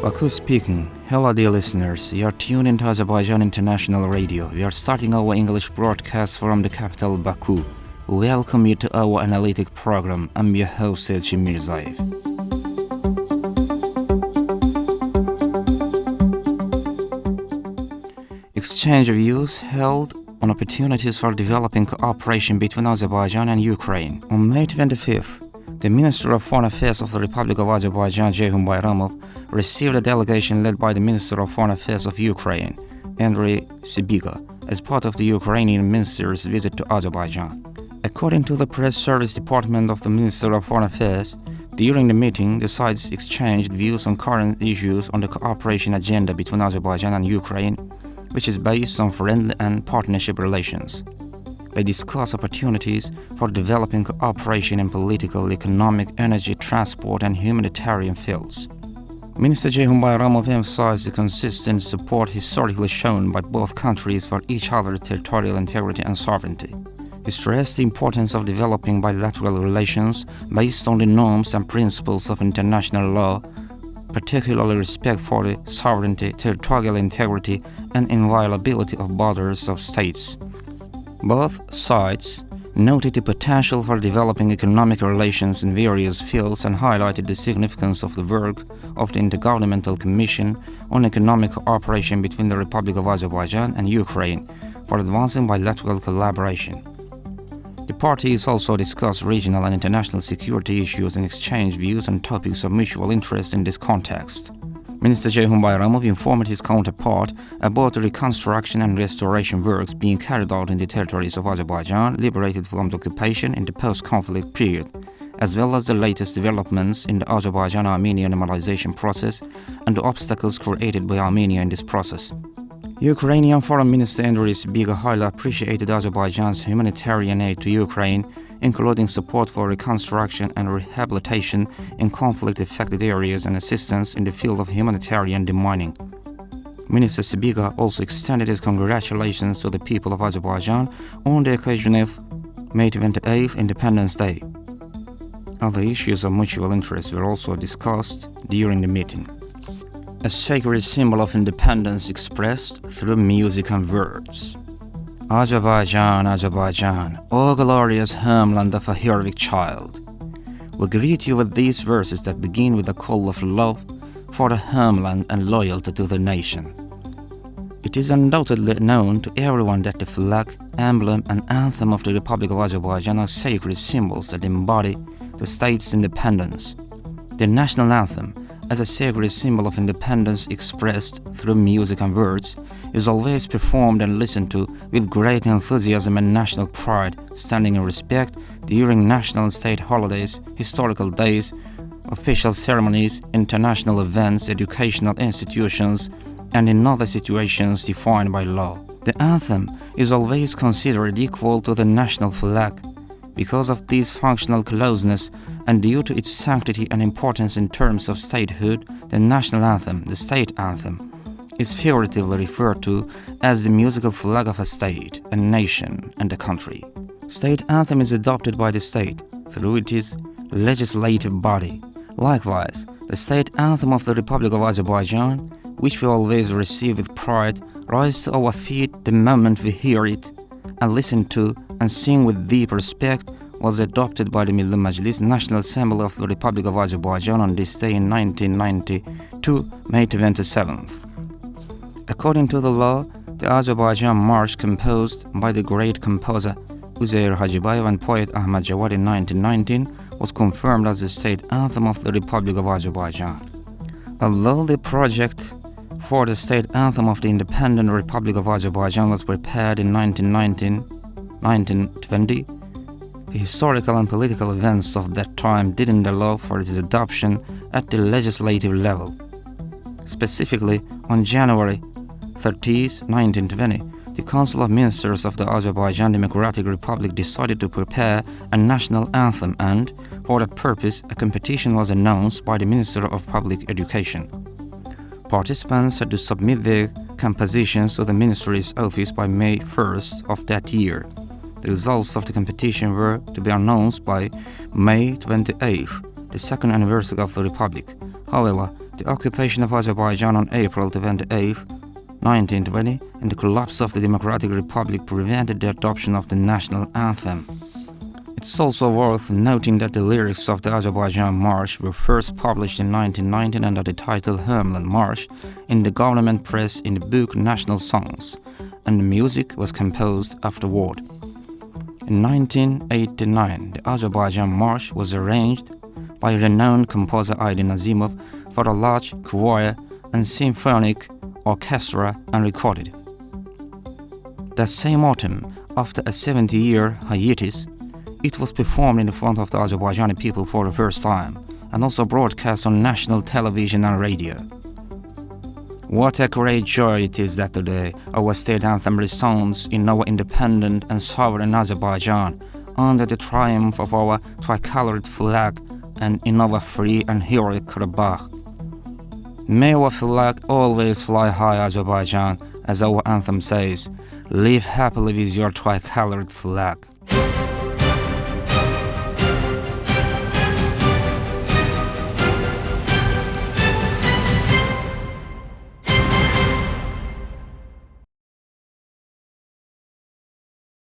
Baku speaking. Hello dear listeners, you are tuned into Azerbaijan International Radio. We are starting our English broadcast from the capital Baku. We welcome you to our analytic program. I'm your host Elçin Mirzaev. Exchange of views held on opportunities for developing cooperation between Azerbaijan and Ukraine. On May 25th, the Minister of Foreign Affairs of the Republic of Azerbaijan, Ceyhun Bayramov, received a delegation led by the Minister of Foreign Affairs of Ukraine, Andriy Sybiga, as part of the Ukrainian minister's visit to Azerbaijan. According to the press service department of the Minister of Foreign Affairs, during the meeting, the sides exchanged views on current issues on the cooperation agenda between Azerbaijan and Ukraine, which is based on friendly and partnership relations. They discuss opportunities for developing cooperation in political, economic, energy, transport, and humanitarian fields. Minister Ceyhun Bayramov emphasized the consistent support historically shown by both countries for each other's territorial integrity and sovereignty. He stressed the importance of developing bilateral relations based on the norms and principles of international law, particularly respect for the sovereignty, territorial integrity, and inviolability of borders of states. Both sides noted the potential for developing economic relations in various fields and highlighted the significance of the work of the Intergovernmental Commission on Economic Cooperation between the Republic of Azerbaijan and Ukraine for advancing bilateral collaboration. The parties also discussed regional and international security issues and exchanged views on topics of mutual interest in this context. Minister Ceyhun Bayramov informed his counterpart about the reconstruction and restoration works being carried out in the territories of Azerbaijan liberated from the occupation in the post-conflict period, as well as the latest developments in the Azerbaijan-Armenia normalization process and the obstacles created by Armenia in this process. Ukrainian Foreign Minister Andriy Sybiga highly appreciated Azerbaijan's humanitarian aid to Ukraine, including support for reconstruction and rehabilitation in conflict-affected areas and assistance in the field of humanitarian demining. Minister Sybiga also extended his congratulations to the people of Azerbaijan on the occasion of May 28th Independence Day. Other issues of mutual interest were also discussed during the meeting. A sacred symbol of independence expressed through music and words. Azerbaijan, Azerbaijan, O glorious homeland of a heroic child. We greet you with these verses that begin with a call of love for the homeland and loyalty to the nation. It is undoubtedly known to everyone that the flag, emblem, and anthem of the Republic of Azerbaijan are sacred symbols that embody the state's independence. The national anthem, as a sacred symbol of independence expressed through music and words, is always performed and listened to with great enthusiasm and national pride, standing in respect during national and state holidays, historical days, official ceremonies, international events, educational institutions, and in other situations defined by law. The anthem is always considered equal to the national flag. Because of this functional closeness and due to its sanctity and importance in terms of statehood, the national anthem, the state anthem, is figuratively referred to as the musical flag of a state, a nation, and a country. State anthem is adopted by the state through its legislative body. Likewise, the state anthem of the Republic of Azerbaijan, which we always receive with pride, rises to our feet the moment we hear it and listen to and sing with deep respect, was adopted by the Milli Majlis National Assembly of the Republic of Azerbaijan on this day in 1992, May 27th. According to the law, the Azerbaijan March, composed by the great composer Uzeyir Hacıbayev and poet Ahmad Jawad in 1919, was confirmed as the state anthem of the Republic of Azerbaijan. Although the project for the state anthem of the independent Republic of Azerbaijan was prepared in 1920, the historical and political events of that time didn't allow for its adoption at the legislative level. Specifically, on January 30, 1920, the Council of Ministers of the Azerbaijan Democratic Republic decided to prepare a national anthem, and, for that purpose, a competition was announced by the Minister of Public Education. Participants had to submit their compositions to the Ministry's office by May 1st of that year. The results of the competition were to be announced by May 28th, the second anniversary of the Republic. However, the occupation of Azerbaijan on April 28th, 1920, and the collapse of the Democratic Republic prevented the adoption of the national anthem. It's also worth noting that the lyrics of the Azerbaijan March were first published in 1919 under the title Homeland March in the government press in the book National Songs, and the music was composed afterward. In 1989, the Azerbaijan March was arranged by renowned composer Aydin Azimov for a large choir and symphonic orchestra and recorded. That same autumn, after a 70-year hiatus, it was performed in front of the Azerbaijani people for the first time and also broadcast on national television and radio. What a great joy it is that today our state anthem resounds in our independent and sovereign Azerbaijan under the triumph of our tricolored flag and in our free and heroic Karabakh. May our flag always fly high, Azerbaijan, as our anthem says, live happily with your tricolored flag.